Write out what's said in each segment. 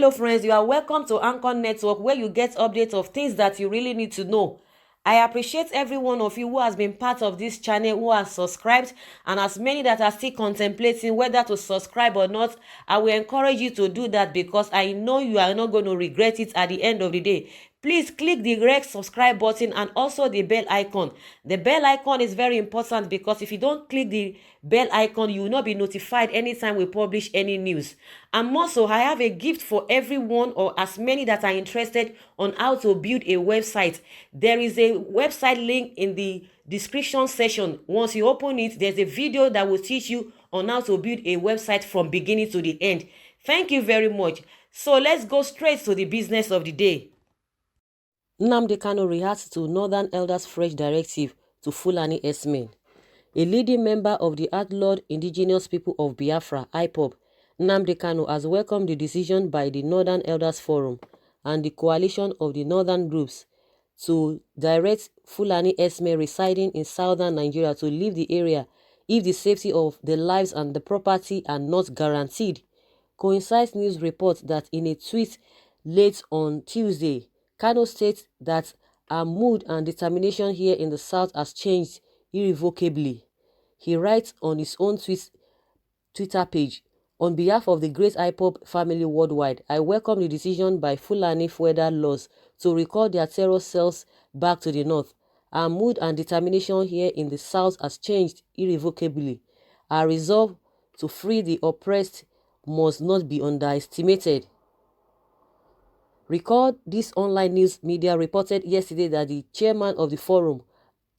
Hello friends, you are welcome to Anchor Network where you get updates of things that you really need to know. I appreciate every one of you who has been part of this channel, who has subscribed, and as many that are still contemplating whether to subscribe or not. I will encourage you to do that because I know you are not going to regret it at the end of the day. Please click the red subscribe button and also the bell icon. The bell icon is very important because if you don't click the bell icon, you will not be notified anytime we publish any news. And also, I have a gift for everyone or as many that are interested on how to build a website. There is a website link in the description section. Once you open it, there's a video that will teach you on how to build a website from beginning to the end. Thank you very much. So let's go straight to the business of the day. Nnamdi Kanu reacts to Northern Elders' fresh directive to Fulani herdsmen. A leading member of the outlawed indigenous people of Biafra, IPOB, Nnamdi Kanu has welcomed the decision by the Northern Elders Forum and the coalition of the northern groups to direct Fulani herdsmen residing in southern Nigeria to leave the area if the safety of their lives and the property are not guaranteed. Coincides News reports that in a tweet late on Tuesday, Kanu states that our mood and determination here in the south has changed irrevocably. He writes on his own Twitter page, "On behalf of the great IPOB family worldwide, I welcome the decision by Fulani Federal laws to recall their terror cells back to the north. Our mood and determination here in the south has changed irrevocably. Our resolve to free the oppressed must not be underestimated." Record this online news media reported yesterday that the chairman of the forum,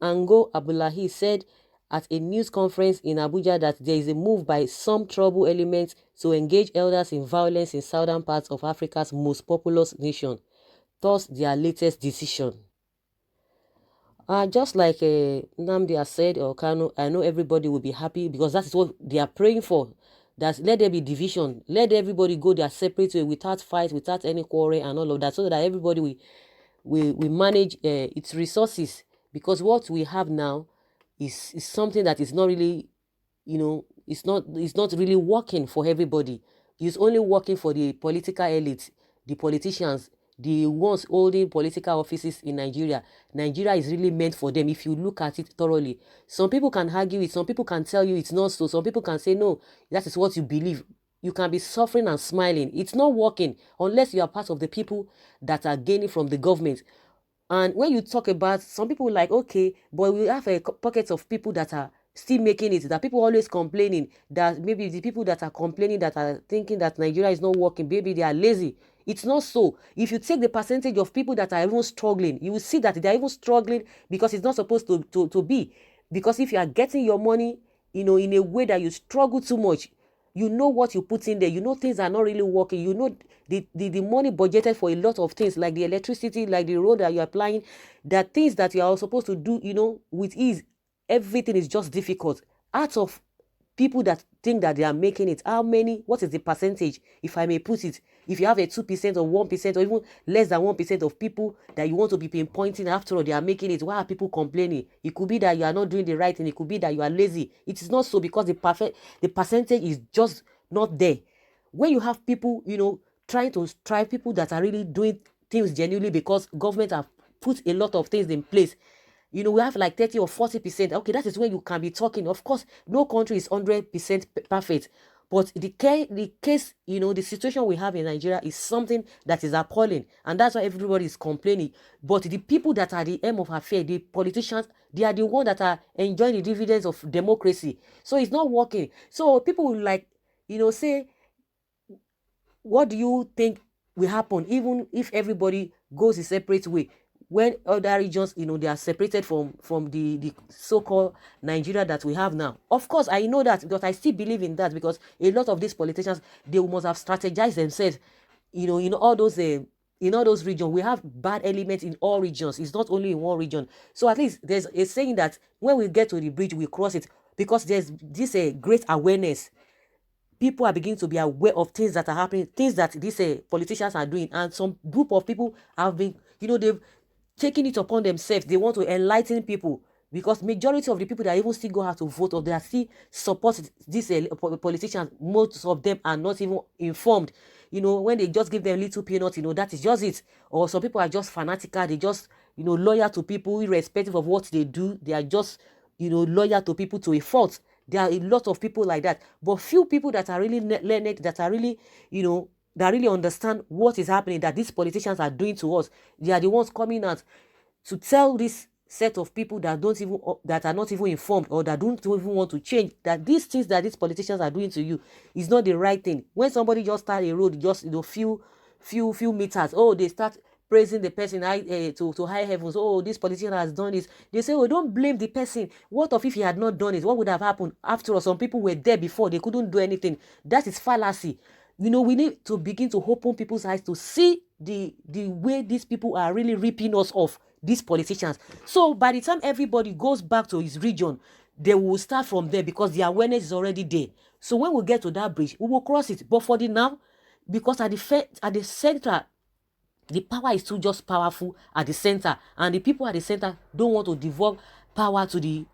Ango Abdullahi, said at a news conference in Abuja that there is a move by some trouble elements to engage elders in violence in southern parts of Africa's most populous nation, thus their latest decision. Just like Nnamdi has said, or Kanu, I know everybody will be happy because that is what they are praying for. That let there be division, let everybody go their separate way without fight, without any quarrel and all of that, so that everybody will manage its resources. Because what we have now is something that is not really, it's not really working for everybody. It's only working for the political elite, the politicians, the ones holding political offices in Nigeria. Nigeria is really meant for them if you look at it thoroughly. Some people can argue it, some people can tell you it's not so, some people can say no, that is what you believe. You can be suffering and smiling. It's not working unless you are part of the people that are gaining from the government. And when you talk about some people like, okay, but we have a pocket of people that are still making it, that people always complaining, that maybe the people that are complaining, that are thinking that Nigeria is not working, maybe they are lazy. It's not so. If you take the percentage of people that are even struggling, you will see that they are even struggling because it's not supposed to be. Because if you are getting your money, in a way that you struggle too much, you know what you put in there, you know things are not really working, you know the money budgeted for a lot of things like the electricity, like the road that you're applying, that things that you are supposed to do, with ease, everything is just difficult. Out of people that think that they are making it, what is the percentage, if I may put it, if you have a 2% or 1% or even less than 1% of people that you want to be pinpointing, after all, they are making it, why are people complaining? It could be that you are not doing the right thing, it could be that you are lazy. It is not so, because the percentage is just not there. When you have people, trying to strive, people that are really doing things genuinely because government have put a lot of things in place, we have like 30 or 40%. Okay, that is when you can be talking. Of course, no country is 100% perfect. But the case, the situation we have in Nigeria is something that is appalling. And that's why everybody is complaining. But the people that are the aim of affair, the politicians, they are the ones that are enjoying the dividends of democracy. So it's not working. So people will say, what do you think will happen even if everybody goes a separate way? When other regions, they are separated from the so-called Nigeria that we have now. Of course, I know that, because I still believe in that, because a lot of these politicians, they must have strategized themselves, in all those regions. We have bad elements in all regions. It's not only in one region. So at least there's a saying that when we get to the bridge, we cross it, because there's this great awareness. People are beginning to be aware of things that are happening, things that these politicians are doing, and some group of people have been, they've taking it upon themselves. They want to enlighten people. because majority of the people that even still go out to vote or they are still support these politicians, most of them are not even informed. When they just give them little peanuts, that is just it. Or some people are just fanatical, they just loyal to people irrespective of what they do. They are just loyal to people to a fault. There are a lot of people like that, but few people that are really learned, that are really that really understand what is happening, that these politicians are doing to us. They are the ones coming out to tell this set of people that are not even informed, or that don't even want to change, that these things that these politicians are doing to you is not the right thing. When somebody just start a road, just few meters, oh, they start praising the person to high heavens. Oh, this politician has done this. They say, oh, don't blame the person. What if he had not done it? What would have happened? After all, some people were there before, they couldn't do anything. That is fallacy. We need to begin to open people's eyes to see the way these people are really ripping us off, these politicians. So by the time everybody goes back to his region, they will start from there, because the awareness is already there. So when we get to that bridge, we will cross it. But for the now, because at the center, the power is too just powerful at the center, and the people at the center don't want to devolve power to the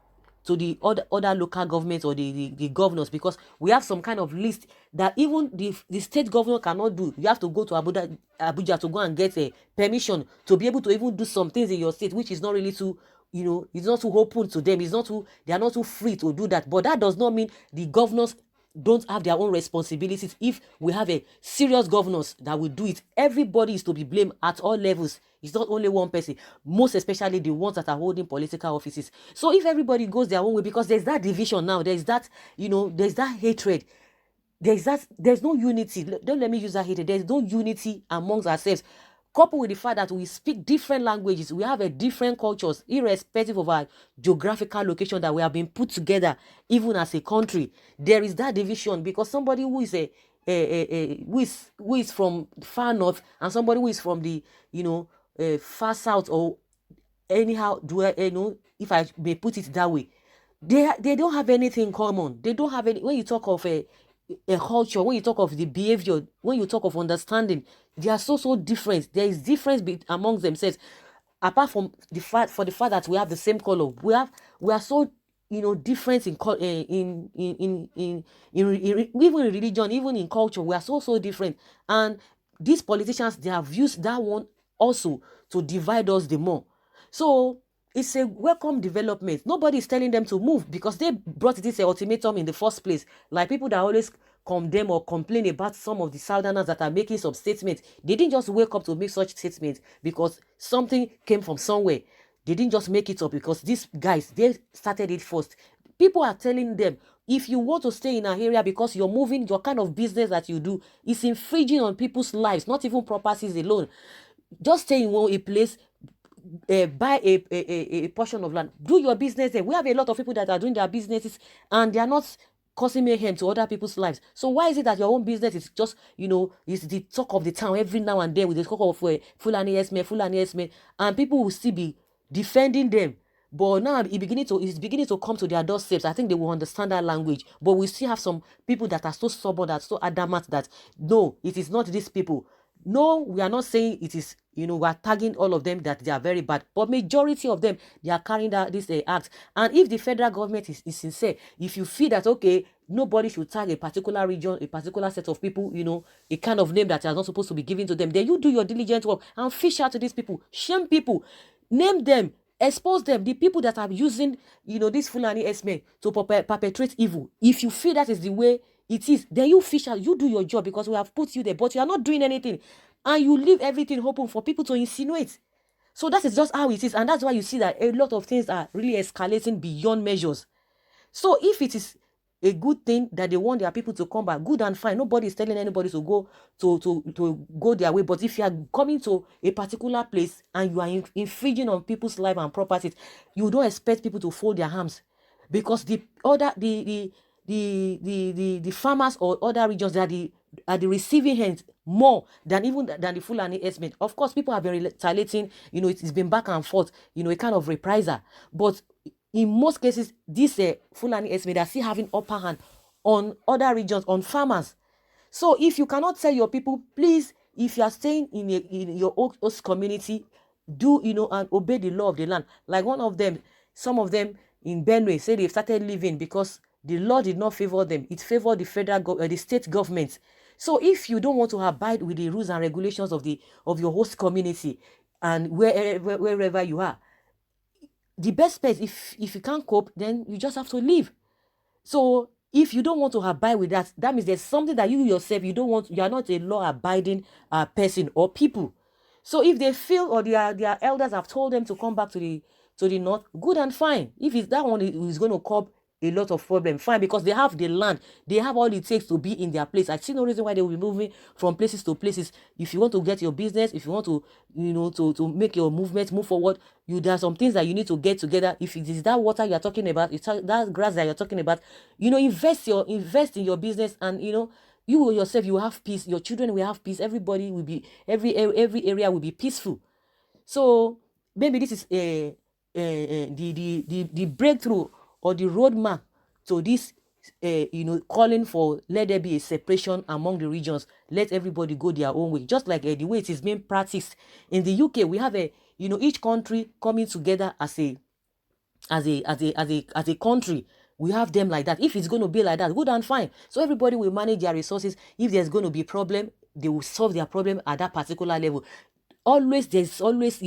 other local governments or the governors, because we have some kind of list that even the state governor cannot do. You have to go to Abuja to go and get a permission to be able to even do some things in your state, which is not really too, it's not too open to them. They are not too free to do that. But that does not mean the governors don't have their own responsibilities. If we have a serious governors that will do it, everybody is to be blamed at all levels. It's not only one person, most especially the ones that are holding political offices. So if everybody goes their own way, because there's that division now, there's that, there's that hatred, there's no unity. Don't let me use that hatred. There's no unity amongst ourselves. Coupled with the fact that we speak different languages, we have a different cultures, irrespective of our geographical location, that we have been put together, even as a country. There is that division, because somebody who is who is from far north, and somebody who is from the far south, or anyhow, if I may put it that way, they don't have anything in common. They don't have any. When you talk of a culture, when you talk of the behavior, when you talk of understanding, they are so different. There is difference amongst themselves. Apart from the fact that we have the same color, we are so different in even in religion, even in culture, we are so different. And these politicians, they have used that one also to divide us the more. So it's a welcome development. Nobody is telling them to move, because they brought this ultimatum in the first place. Like people that always condemn or complain about some of the Southerners that are making some statements, they didn't just wake up to make such statements because something came from somewhere. They didn't just make it up because these guys, they started it first. People are telling them, if you want to stay in an area because you're moving, your kind of business that you do is infringing on people's lives, not even properties alone. Just stay in a place, buy a portion of land, do your business there. We have a lot of people that are doing their businesses and they are not causing mayhem to other people's lives. So why is it that your own business is just, is the talk of the town every now and then with the talk of Fulani Esme, and people will still be defending them? But now it's beginning to come to their doorsteps. I think they will understand that language. But we still have some people that are so stubborn, that so adamant that no, it is not these people. No, we are not saying it is, we are tagging all of them that they are very bad, but majority of them, they are carrying out this act. And if the federal government is sincere, if you feel that, okay, nobody should tag a particular region, a particular set of people, a kind of name that is not supposed to be given to them, then you do your diligent work and fish out to these people, shame people, name them, expose them, the people that are using, this Fulani S-men to perpetrate evil. If you feel that is the way it is, then you fish out, you do your job, because we have put you there, but you are not doing anything, and you leave everything open for people to insinuate. So that is just how it is, and that's why you see that a lot of things are really escalating beyond measures. So if it is a good thing that they want their people to come back, good and fine. Nobody is telling anybody to go their way. But if you are coming to a particular place and you are infringing on people's life and properties, you don't expect people to fold their arms, because the farmers or other regions that are the receiving hands more than the Fulani herdsmen. Of course, people have been retaliating. It's been back and forth. A kind of reprisal, but in most cases, these Fulani herdsmen are still having upper hand on other regions, on farmers. So if you cannot tell your people, please, if you are staying in your host community, do and obey the law of the land. Like one of them some of them in Benue say they've started leaving because the law did not favor them. It favored the state government. So if you don't want to abide with the rules and regulations of your host community and wherever you are, the best bet, if you can't cope, then you just have to leave. So if you don't want to abide with that, that means there's something that you yourself, you don't want, you are not a law-abiding person or people. So if they feel, or their elders have told them to come back to the north, good and fine. If it's that one is going to curb a lot of problem, fine, because they have the land, they have all it takes to be in their place. I see no reason why they will be moving from places to places. If you want to get your business, if you want to, to make your movement move forward, there are some things that you need to get together. If it is that water you're talking about, it's that grass that you're talking about, invest in your business, and you yourself, you will have peace, your children will have peace, everybody will be, every area will be peaceful. So maybe this is the breakthrough or the roadmap to this, calling for, let there be a separation among the regions, let everybody go their own way, just like the way it is being practiced in the UK. We have each country coming together as a country. We have them like that. If it's going to be like that, good and fine. So everybody will manage their resources. If there's going to be a problem, they will solve their problem at that particular level. There's always,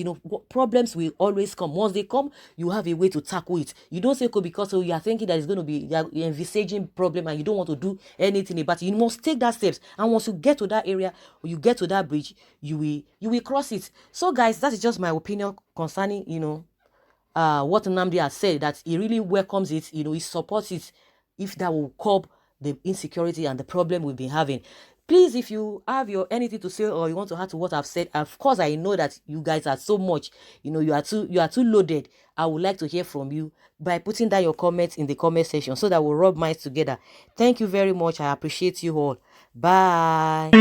problems will always come. Once they come, you have a way to tackle it. You don't say, because you are thinking that it's going to be, you're envisaging problem and you don't want to do anything about it. You must take that steps. And once you get to that area, or you get to that bridge, you will cross it. So guys, that is just my opinion concerning, what Nnamdi has said, that he really welcomes it, he supports it, if that will curb the insecurity and the problem we've been having. Please, if you have anything to say, or you want to add to what I've said, of course, I know that you guys are so much, you are too loaded. I would like to hear from you by putting down your comments in the comment section, so that we'll rub minds together. Thank you very much. I appreciate you all. Bye.